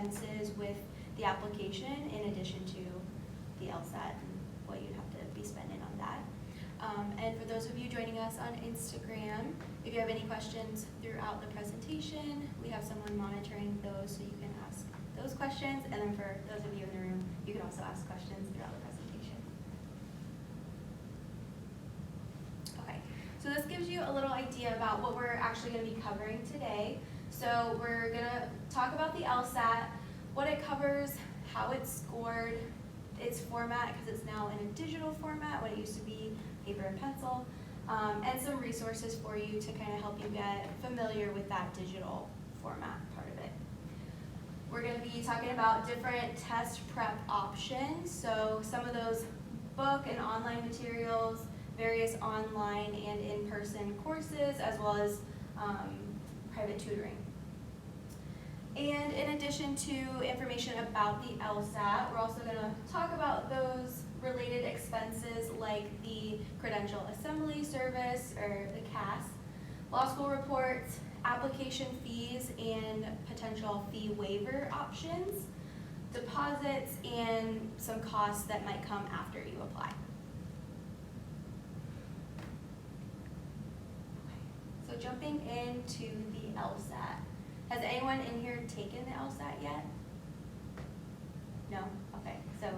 expenses with the application in addition to the LSAT and what you'd have to be spending on that. And for those of you joining us on Instagram, if you have any questions throughout the presentation, we have someone monitoring those so you can ask those questions. And then for those of you in the room, you can also ask questions throughout the presentation. Okay, so this gives you a little idea about what we're actually going to be covering today. So we're going to talk about the LSAT, what it covers, how it's scored, its format, because it's now in a digital format, when it used to be paper and pencil, and some resources for you to kind of help you get familiar with that digital format part of it. We're going to be talking about different test prep options, so some of those book and online materials, various online and in-person courses, as well as private tutoring. And in addition to information about the LSAT, we're also going to talk about those related expenses like the Credential Assembly Service, or the CAS, law school reports, application fees and potential fee waiver options, deposits, and some costs that might come after you apply. Okay. So jumping into the LSAT. Has anyone in here taken the LSAT yet? No? Okay, so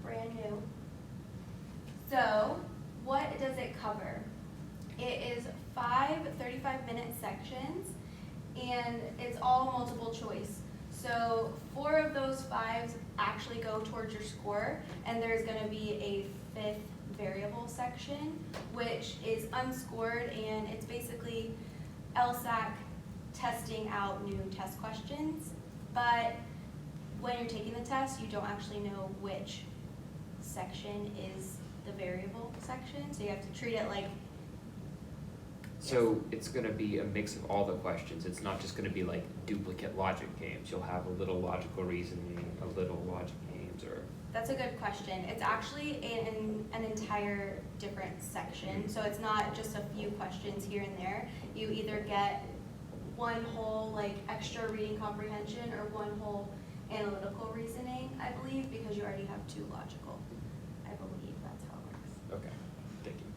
brand new. So what does it cover? It is 5 35-minute sections, and it's all multiple choice. So 4 of those 5s actually go towards your score, and there's going to be a 5th variable section, which is unscored, and it's basically LSAT testing out new test questions. But when you're taking the test, you don't actually know which section is the variable section, so you have to treat it like. So it's going to be a mix of all the questions. It's not just going to be like duplicate logic games. You'll have a little logical reasoning, a little logic games, or. That's a good question. It's actually in an entire different section, so it's not just a few questions here and there. You either get one whole like extra reading comprehension or one whole analytical reasoning, I believe, because you already have 2 logical. I believe that's how it works. Okay, thank you.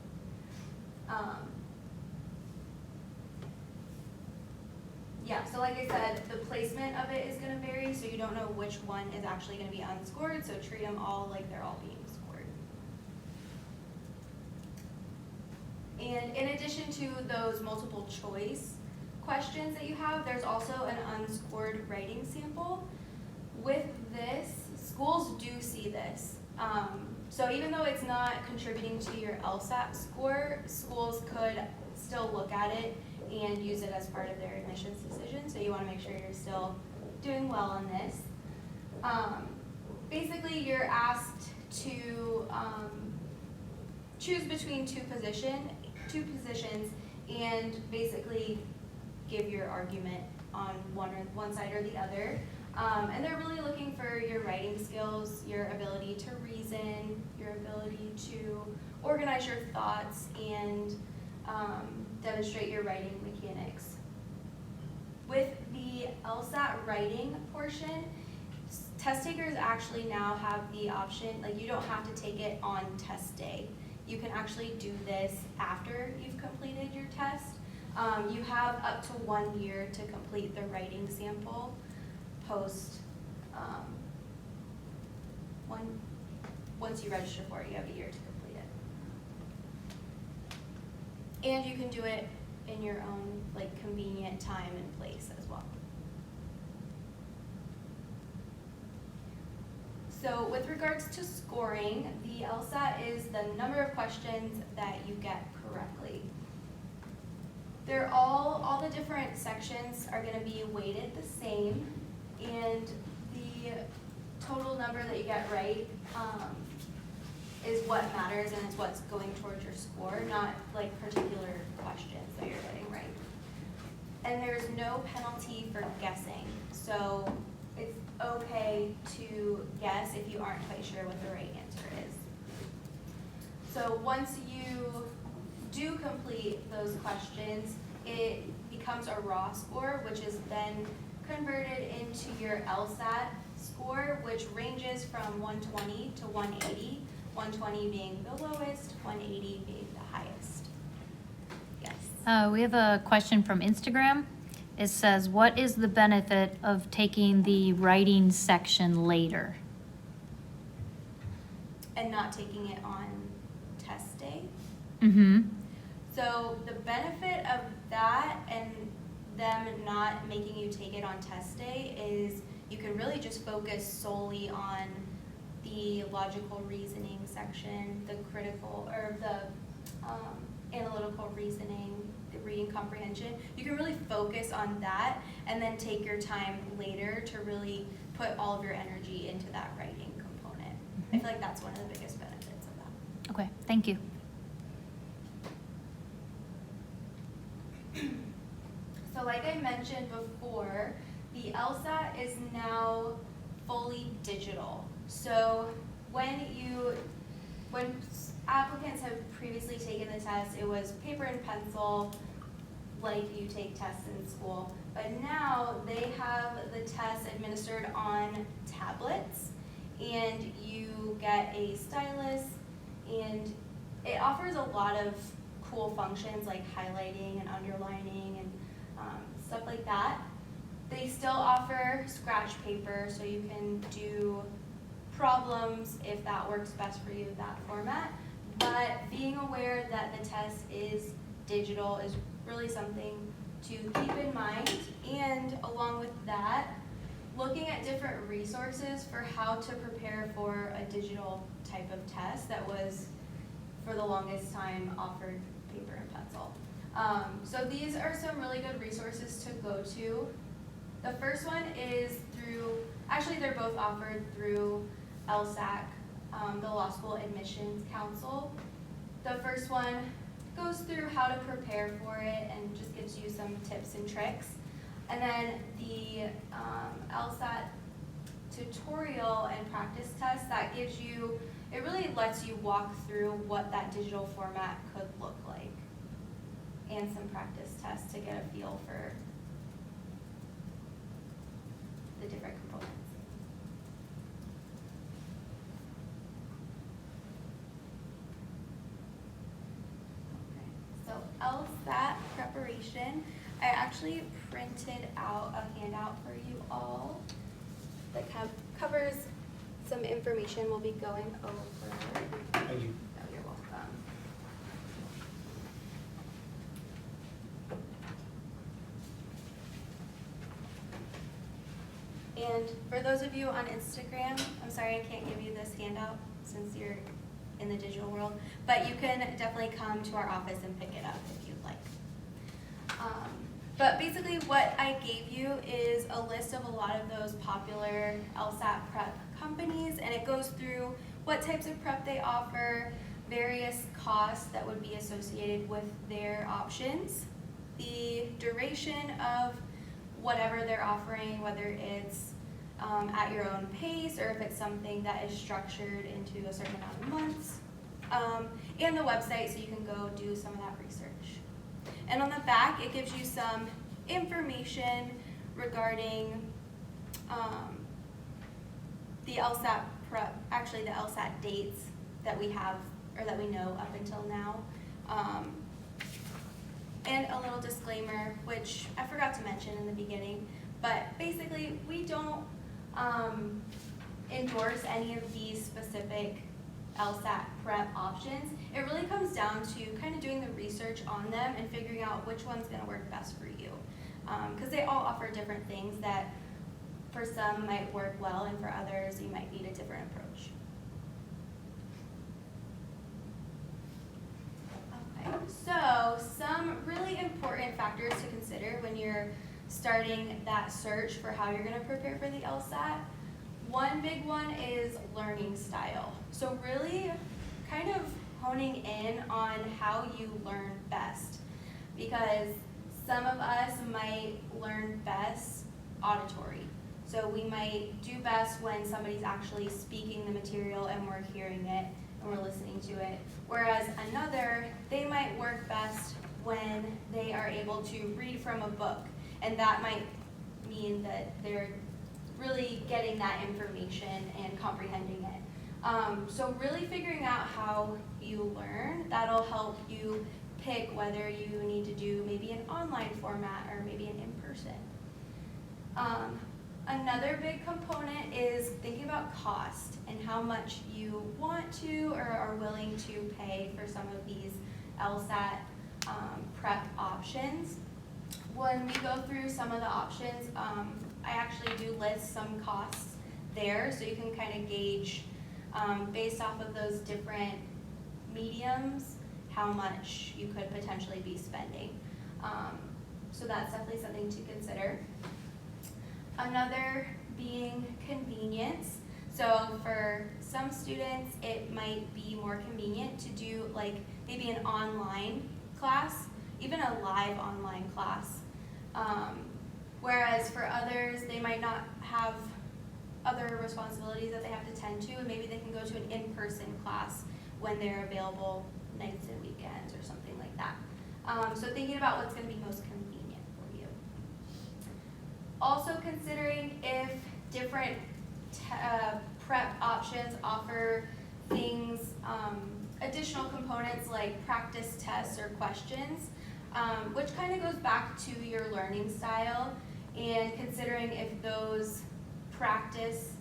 Yeah, so like I said, the placement of it is going to vary, so you don't know which one is actually going to be unscored, so treat them all like they're all being scored. And in addition to those multiple choice questions that you have, there's also an unscored writing sample. With this, schools do see this. So even though it's not contributing to your LSAT score, schools could still look at it and use it as part of their admissions decision. So you want to make sure you're still doing well on this. Basically, you're asked to choose between two positions and basically give your argument on one side or the other. And they're really looking for your writing skills, your ability to reason, your ability to organize your thoughts, and demonstrate your writing mechanics. With the LSAT writing portion, test takers actually now have the option, like you don't have to take it on test day. You can actually do this after you've completed your test. You have up to 1 year to complete the writing sample post, once you register for it, you have a year to complete it. And you can do it in your own like convenient time and place as well. So with regards to scoring, the LSAT is the number of questions that you get correctly. They're all the different sections are going to be weighted the same, and the total number that you get right is what matters, and it's what's going towards your score, not like particular questions that you're getting right. And there's no penalty for guessing, so it's okay to guess if you aren't quite sure what the right answer is. So once you do complete those questions, it becomes a raw score, which is then converted into your LSAT score, which ranges from 120 to 180, 120 being the lowest, 180 being the highest. Yes. We have a question from Instagram. It says, what is the benefit of taking the writing section later? And not taking it on test day. Mm-hmm. So the benefit of that and them not making you take it on test day is you can really just focus solely on the logical reasoning section, the critical, or the analytical reasoning, the reading comprehension. You can really focus on that and then take your time later to really put all of your energy into that writing component. I feel like that's one of the biggest benefits of that. Okay, thank you. So like I mentioned before, the LSAT is now fully digital. So when applicants have previously taken the test, it was paper and pencil, like you take tests in school. But now they have the tests administered on tablets, and you get a stylus, and it offers a lot of cool functions like highlighting and underlining and stuff like that. They still offer scratch paper, so you can do problems if that works best for you, that format. But being aware that the test is digital is really something to keep in mind. And along with that, looking at different resources for how to prepare for a digital type of test that was, for the longest time, offered paper and pencil. So these are some really good resources to go to. The first one is actually they're both offered through LSAC, the Law School Admissions Council. The first one goes through how to prepare for it and just gives you some tips and tricks. And then the LSAT tutorial and practice test, that gives you, it really lets you walk through what that digital format could look like, and some practice tests to get a feel for the different components. Okay. So LSAT preparation, I actually printed out a handout for you all that covers some information we'll be going over. Thank you. Oh, you're welcome. And for those of you on Instagram, I'm sorry I can't give you this handout since you're in the digital world, but you can definitely come to our office and pick it up if you'd like. But basically what I gave you is a list of a lot of those popular LSAT prep companies, and it goes through what types of prep they offer, various costs that would be associated with their options, the duration of whatever they're offering, whether it's at your own pace or if it's something that is structured into a certain amount of months, and the website so you can go do some of that research. And on the back, it gives you some information regarding the LSAT prep, actually the LSAT dates that we have, or that we know up until now. And a little disclaimer, which I forgot to mention in the beginning, but basically we don't endorse any of these specific LSAT prep options. It really comes down to kind of doing the research on them and figuring out which one's going to work best for you. Because they all offer different things that for some might work well, and for others you might need a different approach. Okay, so some really important factors to consider when you're starting that search for how you're going to prepare for the LSAT. One big one is learning style. So really kind of honing in on how you learn best, because some of us might learn best auditory. So we might do best when somebody's actually speaking the material and we're hearing it and we're listening to it. Whereas another, they might work best when they are able to read from a book, and that might mean that they're really getting that information and comprehending it. So really figuring out how you learn, that'll help you pick whether you need to do maybe an online format or maybe an in-person. Another big component is thinking about cost and how much you want to or are willing to pay for some of these LSAT prep options. When we go through some of the options, I actually do list some costs there so you can kind of gauge based off of those different mediums how much you could potentially be spending. So that's definitely something to consider. Another being convenience. So for some students, it might be more convenient to do like maybe an online class, even a live online class. Whereas for others, they might not have other responsibilities that they have to tend to, and maybe they can go to an in-person class when they're available nights and weekends or something like that. So thinking about what's going to be most convenient for you. Also considering if different prep options offer things, additional components like practice tests or questions, which kind of goes back to your learning style, and considering if those practice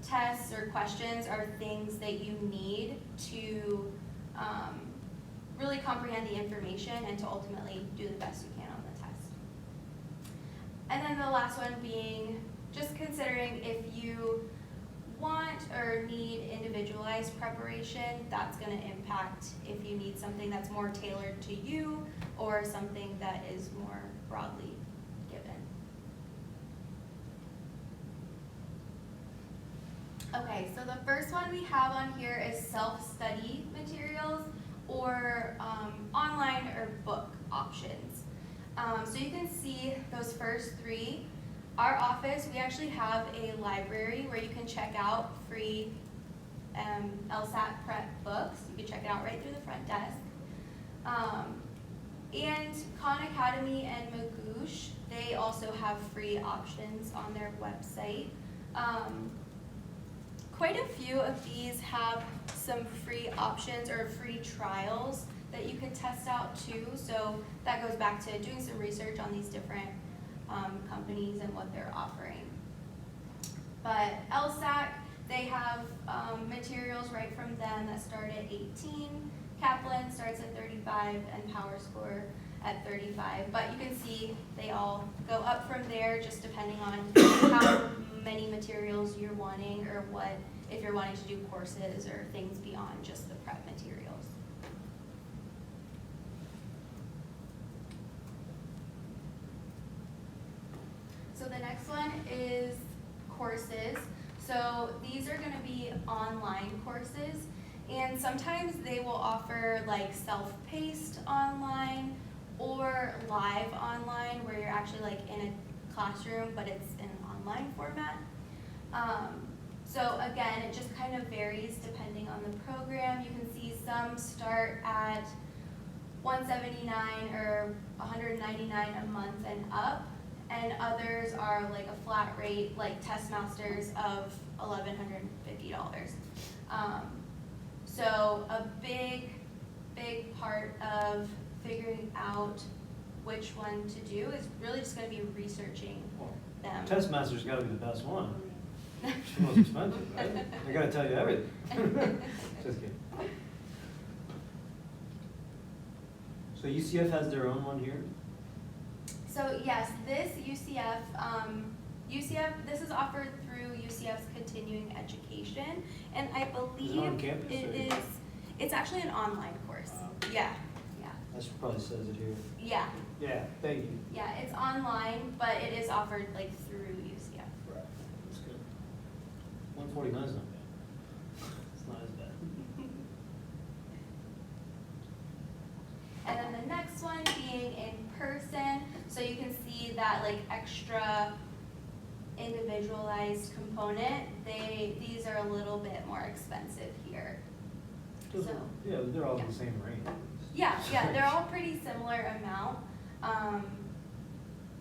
tests or questions are things that you need to really comprehend the information and to ultimately do the best you can on the test. And then the last one being just considering if you want or need individualized preparation, that's going to impact if you need something that's more tailored to you or something that is more broadly given. Okay, so the first one we have on here is self-study materials or online or book options. So you can see those first three. Our office, we actually have a library where you can check out free LSAT prep books. You can check it out right through the front desk. And Khan Academy and Magoosh, they also have free options on their website. Quite a few of these have some free options or free trials that you can test out too. So that goes back to doing some research on these different companies and what they're offering. But LSAC, they have materials right from them that start at 18. Kaplan starts at 35 and PowerScore at 35. But you can see they all go up from there just depending on how many materials you're wanting or what, if you're wanting to do courses or things beyond just the prep materials. So the next one is courses. So these are going to be online courses, and sometimes they will offer like self-paced online or live online where you're actually like in a classroom but it's in an online format. So again, it just kind of varies depending on the program. You can see some start at $179 or $199 a month and up, and others are like a flat rate, like Test Masters of $1,150. So a big part of figuring out which one to do is really just going to be researching them. Test Master's got to be the best one. It's the most expensive, right? I got to tell you everything. Just kidding. So UCF has their own one here? So yes, this UCF, this is offered through UCF's continuing education, and I believe on campus, it's actually an online course. Yeah. That probably says it here. Yeah. Yeah, thank you. Yeah, it's online, but it is offered like through UCF. Right, that's good. 149 is not bad. It's not as bad. And then the next one being in person, so you can see that like extra individualized component. These are a little bit more expensive here. So yeah, they're all in the same range. Yeah, they're all pretty similar amount,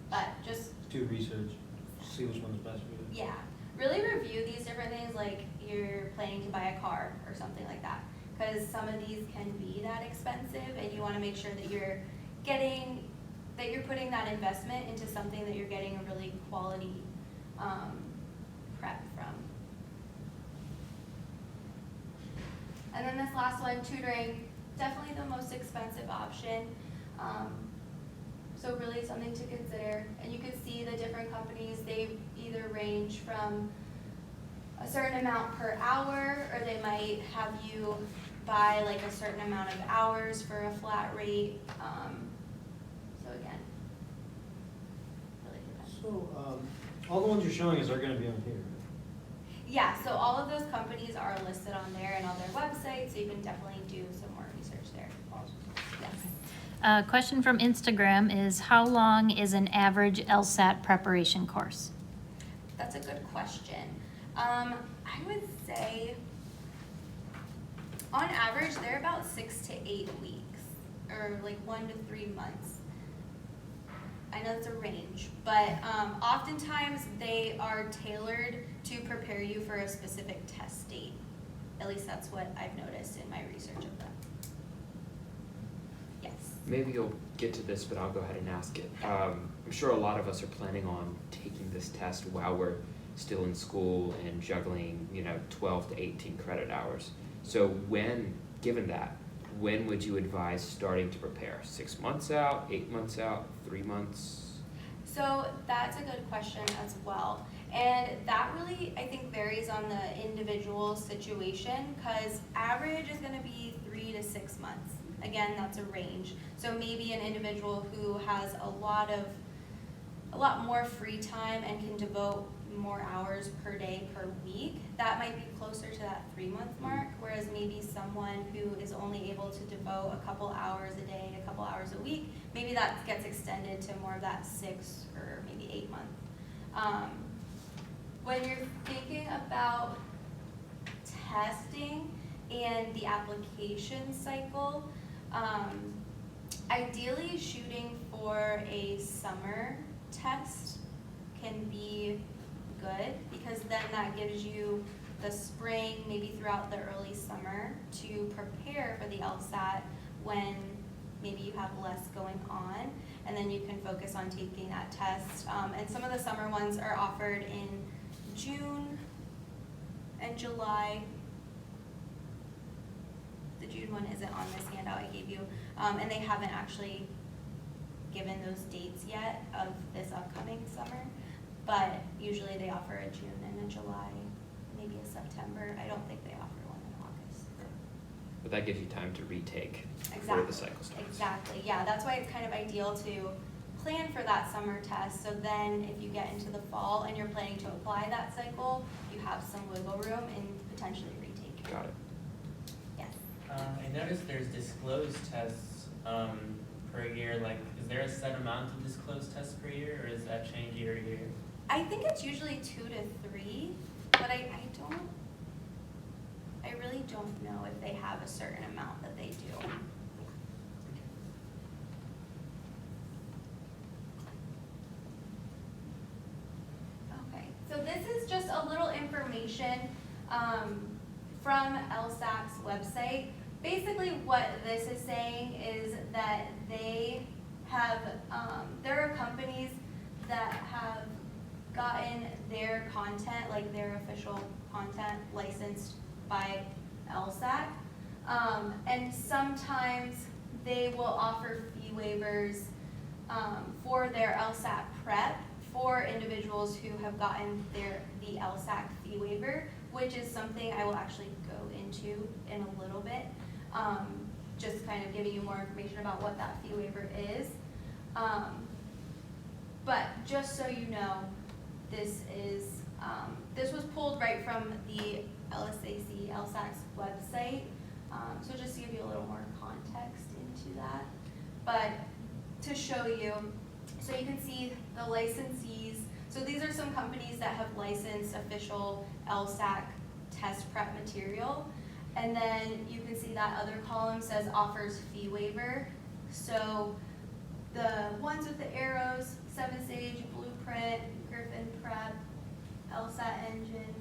but just Do research. See which one's best for you. Yeah, really review these different things, like you're planning to buy a car or something like that. Because some of these can be that expensive, and you wanna make sure that you're putting that investment into something that you're getting a really quality, prep from. And then this last one, tutoring, definitely the most expensive option. So really something to consider. And you can see the different companies, they either range from a certain amount per hour, or they might have you buy like a certain amount of hours for a flat rate. So again, really depends. So, all the ones you're showing us are gonna be on here. Yeah, so all of those companies are listed on there and on their website, so you can definitely do some more research there. Awesome. Yes. A question from Instagram is, how long is an average LSAT preparation course? That's a good question. I would say, on average, they're about 6 to 8 weeks, or like 1 to 3 months. I know it's a range, but oftentimes they are tailored to prepare you for a specific test date. At least that's what I've noticed in my research of them. Yes. Maybe you'll get to this, but I'll go ahead and ask it. I'm sure a lot of us are planning on taking this test while we're still in school and juggling, 12 to 18 credit hours. So given that, when would you advise starting to prepare? 6 months out, 8 months out, 3 months? So that's a good question as well. And that really, I think, varies on the individual situation, because average is gonna be 3 to 6 months. Again, that's a range. So maybe an individual who has a lot more free time and can devote more hours per day per week, that might be closer to that 3-month mark, whereas maybe someone who is only able to devote a couple hours a day, a couple hours a week, maybe that gets extended to more of that 6 or maybe 8 month. When you're thinking about testing and the application cycle, ideally shooting for a summer test can be good, because then that gives you the spring, maybe throughout the early summer, to prepare for the LSAT when maybe you have less going on, and then you can focus on taking that test. And some of the summer ones are offered in June and July. The June one isn't on this handout I gave you, and they haven't actually given those dates yet of this upcoming summer, but usually they offer a June and a July, maybe a September. I don't think they offer one in August. But that gives you time to retake before Exactly. the cycle starts. Exactly, yeah, that's why it's kind of ideal to plan for that summer test, so then if you get into the fall and you're planning to apply that cycle, you have some wiggle room and potentially retake. Got it. Yes. I noticed there's disclosed tests per year. Like, is there a set amount of disclosed tests per year, or does that change year to year? I think it's usually 2 to 3, but I really don't know if they have a certain amount that they do. Okay, so this is just a little information from LSAT's website. Basically what this is saying is that they have, there are companies that have gotten their content, like their official content, licensed by LSAT. And sometimes they will offer fee waivers for their LSAT prep for individuals who have gotten the LSAT fee waiver, which is something I will actually go into in a little bit. Just kind of giving you more information about what that fee waiver is. But just so you know, this was pulled right from the LSAT's website. So just to give you a little more context into that. But to show you, so you can see the licensees. So these are some companies that have licensed official LSAT test prep material. And then you can see that other column says offers fee waiver. So the ones with the arrows, 7 Sage, Blueprint, Print, Griffin Prep, LSAT Engine,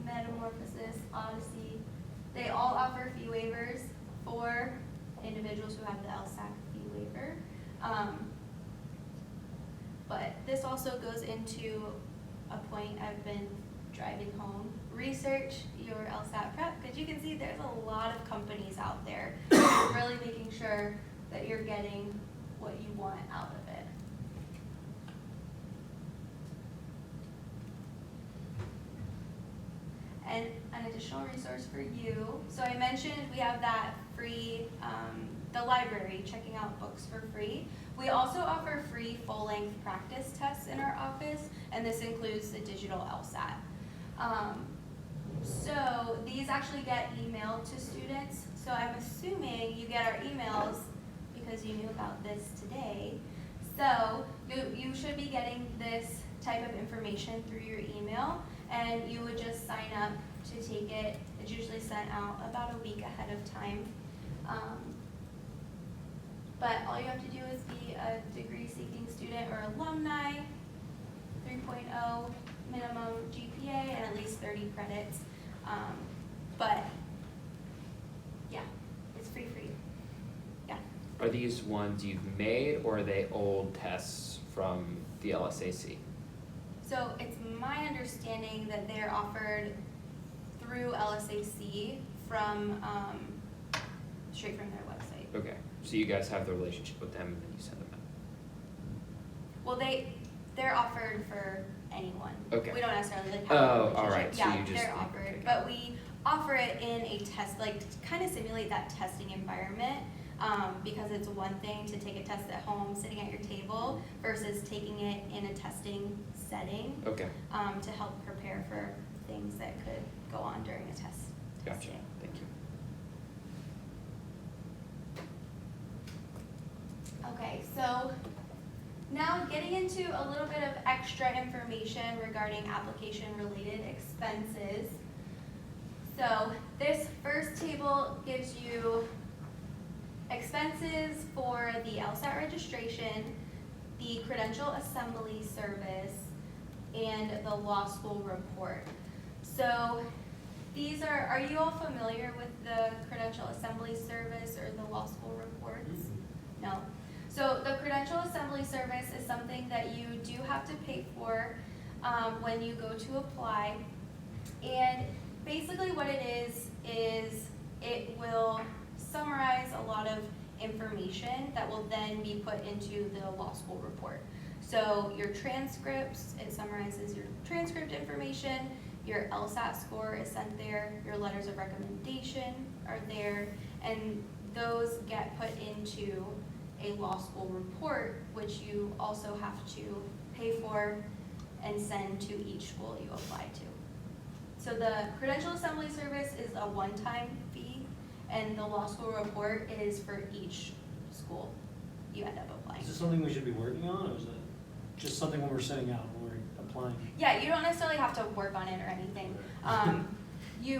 Metamorphosis, Odyssey. They all offer fee waivers for individuals who have the LSAT fee waiver. But this also goes into a point I've been driving home. Research your LSAT prep, because you can see there's a lot of companies out there really making sure that you're getting what you want out of it. And an additional resource for you. So I mentioned we have that free, the library, checking out books for free. We also offer free full-length practice tests in our office, and this includes the digital LSAT. So these actually get emailed to students. So I'm assuming you get our emails because you knew about this today. So you should be getting this type of information through your email, and you would just sign up to take it. It's usually sent out about a week ahead of time. But all you have to do is be a degree-seeking student or alumni, 3.0 minimum GPA, and at least 30 credits. But yeah, it's free for you. Yeah. Are these ones you've made, or are they old tests from the LSAC? So it's my understanding that they're offered through LSAC from straight from their website. Okay, so you guys have the relationship with them and then you send them out. Well, they're offered for anyone. Okay. We don't necessarily like have a Oh, relationship. all right, so Yeah, you just they're think- offered, okay. but we offer it in a test, like to kind of simulate that testing environment. Because it's one thing to take a test at home, sitting at your table, versus taking it in a testing setting. Okay, To help prepare for things that could go on during a test. gotcha, testing. thank you. Okay, so now getting into a little bit of extra information regarding application-related expenses. So this first table gives you expenses for the LSAT registration, the credential assembly service, and the law school report. So these are you all familiar with the credential assembly service or the law school reports? No. So the credential assembly service is something that you do have to pay for when you go to apply. And basically what it is it will summarize a lot of information that will then be put into the law school report. So your transcripts, it summarizes your transcript information, your LSAT score is sent there, your letters of recommendation are there, and those get put into a law school report, which you also have to pay for and send to each school you apply to. So the credential assembly service is a one-time fee, and the law school report is for each school you end up applying. Is this something we should be working on, or is it just something when we're setting out, when we're applying? Yeah, you don't necessarily have to work on it or anything.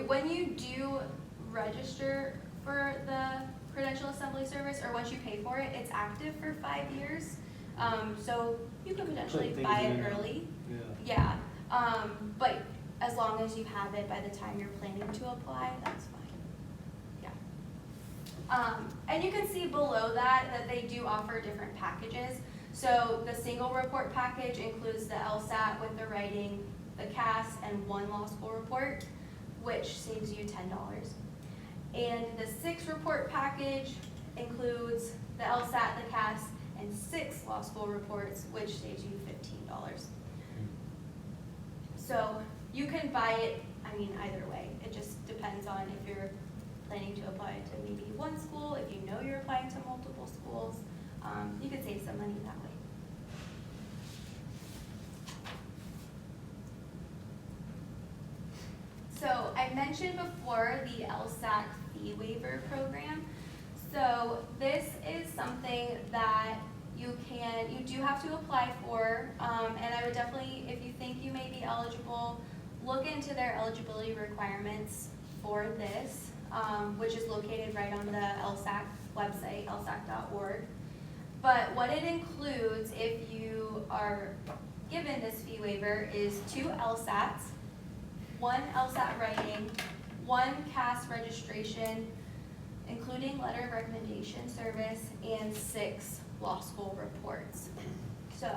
When you do register for the credential assembly service, or once you pay for it, it's active for 5 years. So you can potentially Like things buy in it there. early. Yeah. Yeah, but as long as you have it by the time you're planning to apply, that's fine. Yeah. And you can see below that they do offer different packages. So the single report package includes the LSAT with the writing, the CAS, and one law school report, which saves you $10. And the 6 report package includes the LSAT, the CAS, and 6 law school reports, which saves you $15. So you can buy it, either way. It just depends on if you're planning to apply to maybe one school, if you know you're applying to multiple schools. You could save some money that way. So I mentioned before the LSAT fee waiver program. So this is something that you do have to apply for, and I would definitely, if you think you may be eligible, look into their eligibility requirements for this, which is located right on the LSAC website, lsac.org. But what it includes, if you are given this fee waiver is 2 LSATs, 1 LSAT writing, 1 CAS registration, including letter of recommendation service, and 6 law school reports. So,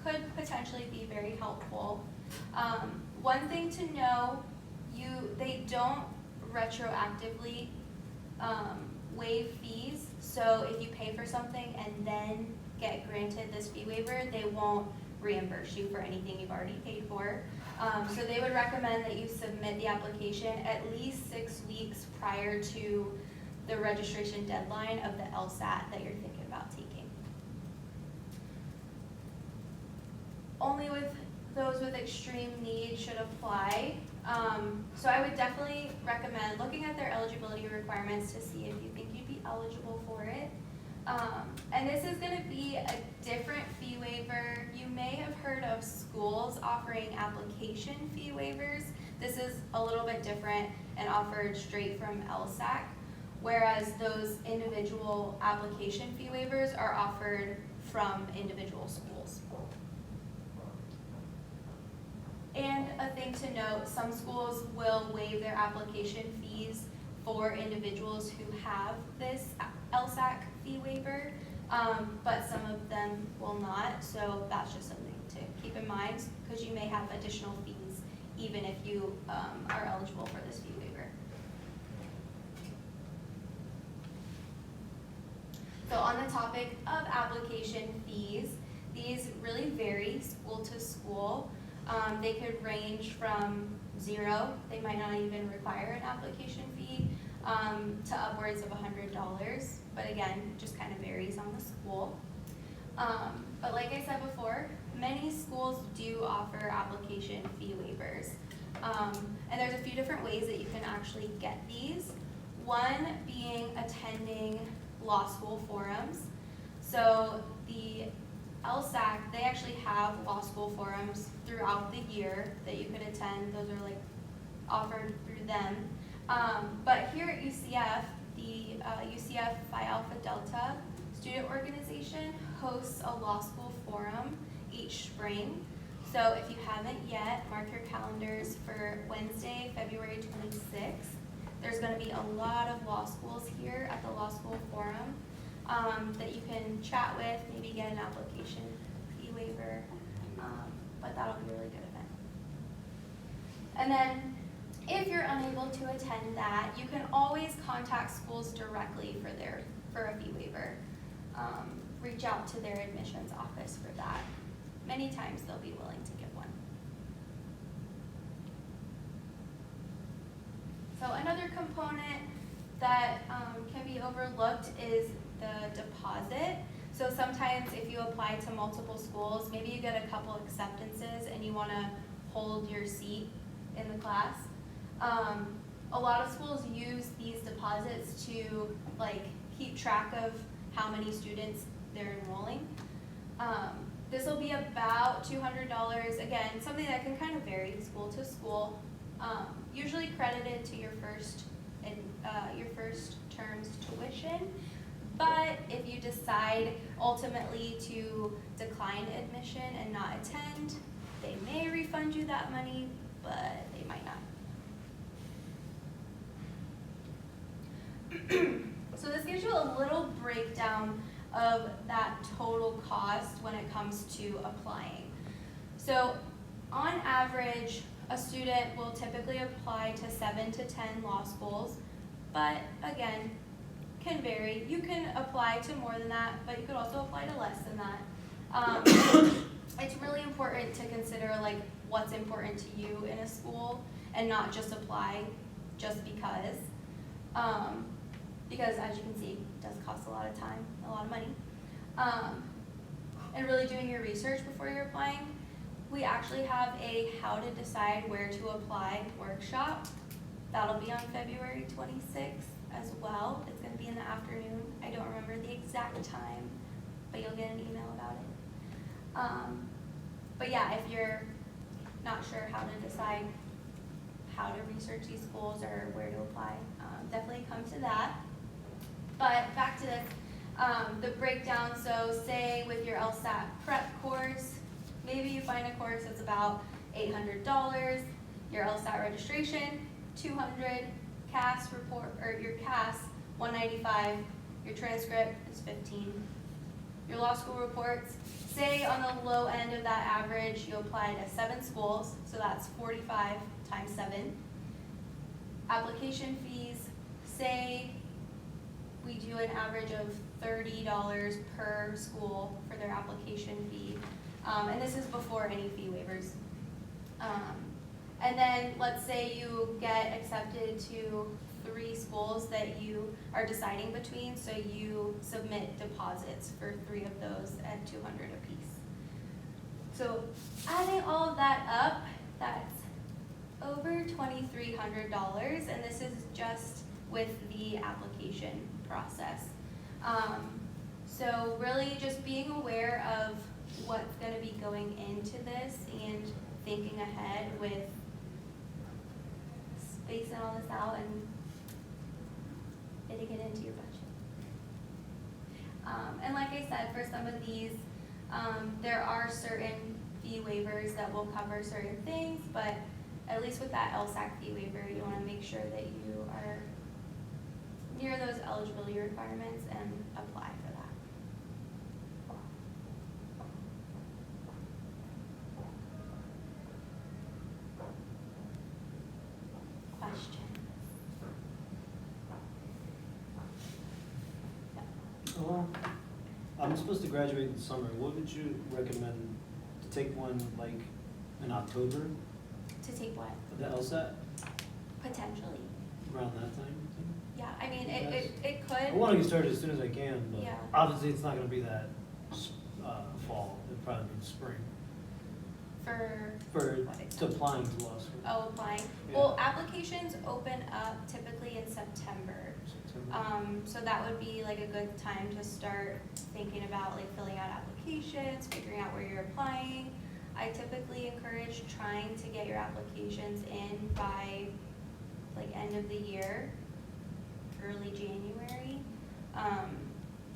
could potentially be very helpful. One thing to know, they don't retroactively waive fees. So if you pay for something and then get granted this fee waiver, they won't reimburse you for anything you've already paid for. So they would recommend that you submit the application at least 6 weeks prior to the registration deadline of the LSAT that you're thinking about taking. Only with those with extreme need should apply. So I would definitely recommend looking at their eligibility requirements to see if you think you'd be eligible for it. And this is going to be a different fee waiver. You may have heard of schools offering application fee waivers. This is a little bit different and offered straight from LSAC, whereas those individual application fee waivers are offered from individual schools. And a thing to note, some schools will waive their application fees for individuals who have this LSAC fee waiver, but some of them will not, so that's just something to keep in mind, because you may have additional fees even if you are eligible for this fee waiver. So on the topic of application fees, these really vary school to school. They could range from 0, they might not even require an application fee, to upwards of $100, but again, just kind of varies on the school. But like I said before, many schools do offer application fee waivers. And there's a few different ways that you can actually get these. One being attending law school forums. So the LSAC, they actually have law school forums throughout the year that you could attend. Those are like offered through them. But here at UCF, the UCF Phi Alpha Delta student organization hosts a law school forum each spring. So if you haven't yet, mark your calendars for Wednesday, February 26th. There's going to be a lot of law schools here at the law school forum that you can chat with, maybe get an application fee waiver, but that'll be a really good event. And then if you're unable to attend that, you can always contact schools directly for a fee waiver. Reach out to their admissions office for that. Many times they'll be willing to give one. So another component that can be overlooked is the deposit. So sometimes if you apply to multiple schools, maybe you get a couple acceptances and you want to hold your seat in the class. A lot of schools use these deposits to keep track of how many students they're enrolling. This will be about $200, again, something that can kind of vary school to school, usually credited to your first term's tuition. But if you decide ultimately to decline admission and not attend, they may refund you that money, but they might not. So this gives you a little breakdown of that total cost when it comes to applying. So on average, a student will typically apply to 7 to 10 law schools, but again, can vary. You can apply to more than that, but you could also apply to less than that. It's really important to consider what's important to you in a school and not just apply just because. Because as you can see, it does cost a lot of time, a lot of money. And really doing your research before you're applying. We actually have a how to decide where to apply workshop. That'll be on February 26th as well. It's going to be in the afternoon. I don't remember the exact time, but you'll get an email about it. But yeah, if you're not sure how to decide how to research these schools or where to apply, definitely come to that. But back to this, the breakdown. So say with your LSAT prep course, Maybe you find a course that's about $800, your LSAT registration, $200, CAS report, or your CAS, $195, your transcript is $15. Your law school reports, say on the low end of that average, you apply to 7 schools, so that's 45 times 7. Application fees, say we do an average of $30 per school for their application fee. And this is before any fee waivers. And then let's say you get accepted to 3 schools that you are deciding between, so you submit deposits for 3 of those at $200 apiece. So adding all of that up, that's over $2,300, and this is just with the application process. So really just being aware of what's going to be going into this and thinking ahead with spacing all this out and fitting it into your budget. And like I said, for some of these, there are certain fee waivers that will cover certain things, but at least with that LSAC fee waiver, you want to make sure that you are near those eligibility requirements and apply for that. Question? Well, I'm supposed to graduate in the summer. What would you recommend to take one like in October, To take what? the LSAT, Potentially. around that time? Yeah, I mean, Yes. it I could. want to get started as soon as I can, but Yeah. obviously it's not going to be that fall. It'll probably be spring for What to exactly? applying to law school. Oh, applying. Yeah. Well, applications open up typically in September. September. So that would be like a good time to start thinking about like filling out applications, figuring out where you're applying. I typically encourage trying to get your applications in by like end of the year, early January.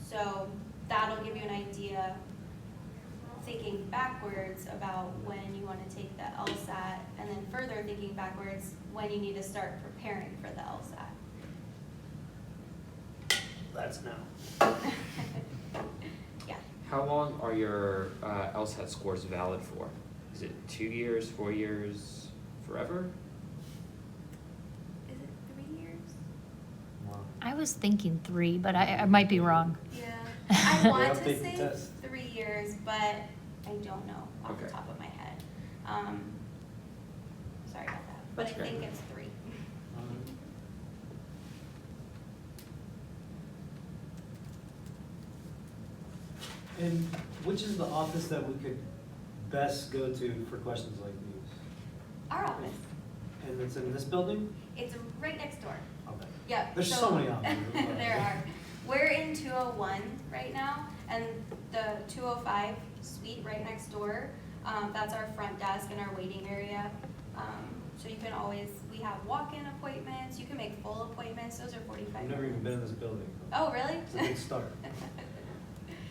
So that'll give you an idea, thinking backwards about when you want to take the LSAT, and then further thinking backwards when you need to start preparing for the LSAT. That's now. Yeah. How long are your LSAT scores valid for? Is it 2 years, 4 years, forever? Is it 3 years? Wow. I was thinking 3, but I might be wrong. Yeah. I want to update the say test. 3 years, but I don't know off the Okay. top of my head. Sorry about that, but That's I great. think it's 3. And which is the office that we could best go to for questions like these? Our office, And it's in this building? it's right next door. Okay. Yep. There's so many offices. There are. We're in 201 right now, and the 205 suite right next door, that's our front desk and our waiting area. So you can always, we have walk-in appointments, you can make full appointments, those are 45 I've never even minutes. been in this building. Oh, really? It's a good start.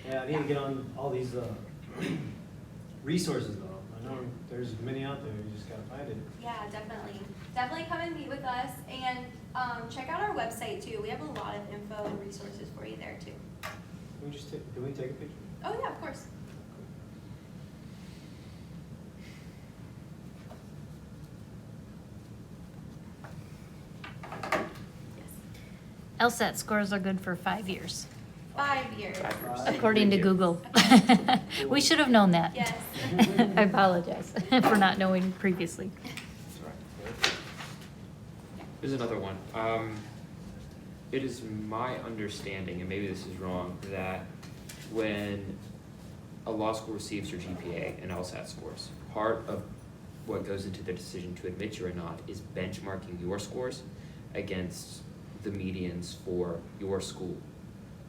Yeah, I need to get on all these resources though. I know there's many out there, you just gotta find it. Yeah, definitely. Definitely come and meet with us, and check out our website too. We have a lot of info and resources for you there too. Can we take a picture? Oh yeah, of course. Yes. LSAT scores are good for 5 years, 5 years. 5 years. according to Thank you. Google. We should have known that. Yes. I apologize for not knowing previously. That's right. Here's another one. It is my understanding, and maybe this is wrong, that when a law school receives your GPA and LSAT scores, part of what goes into the decision to admit you or not is benchmarking your scores against the medians for your school.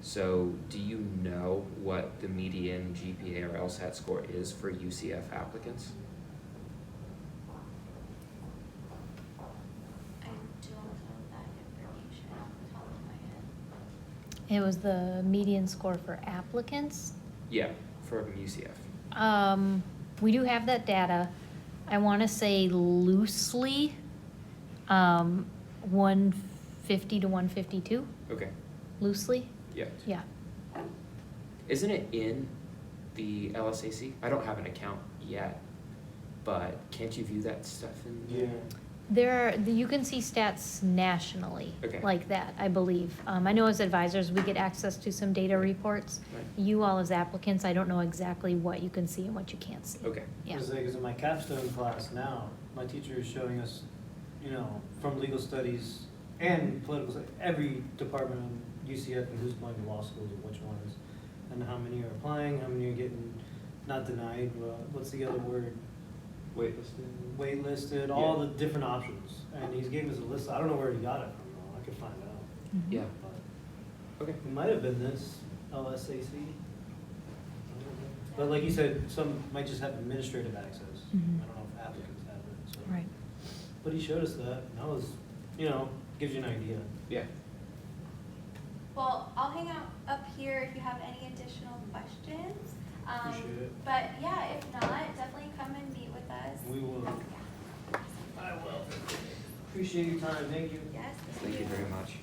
So do you know what the median GPA or LSAT score is for UCF applicants? I don't know that information off the top of my head. It was the median score for applicants. Yeah, for UCF. We do have that data. I want to say loosely, 150 to 152, Okay, loosely, yeah. yeah. Isn't it in the LSAC? I don't have an account yet, but can't you view that stuff in? Yeah. There are, you can see stats nationally Okay. like that, I believe. I know as advisors, we get access to some data reports. Right. You all as applicants, I don't know exactly what you can see and what you can't see. Okay, Yeah. Because in my capstone class now, my teacher is showing us, you know, from legal studies and political, every department in UCF and who's going to law schools and which ones, and how many are applying, how many are getting not denied, what's the other word? waitlisted. Waitlisted, all the different options. And he's giving us a list. I don't know where he got it from, though. I could find out. Mhm. Yeah, But okay. it might have been this LSAC. But like you said, some might just have administrative access. Mhm. I don't know if applicants have it, so. Right. But he showed us that, and that was, you know, gives you an idea. Yeah, Well, I'll hang out up here if you have any additional questions. Appreciate it. But yeah, if not, definitely come and meet with us. We will. Yeah. I will. Appreciate your time, thank you. Yes. thank you very much.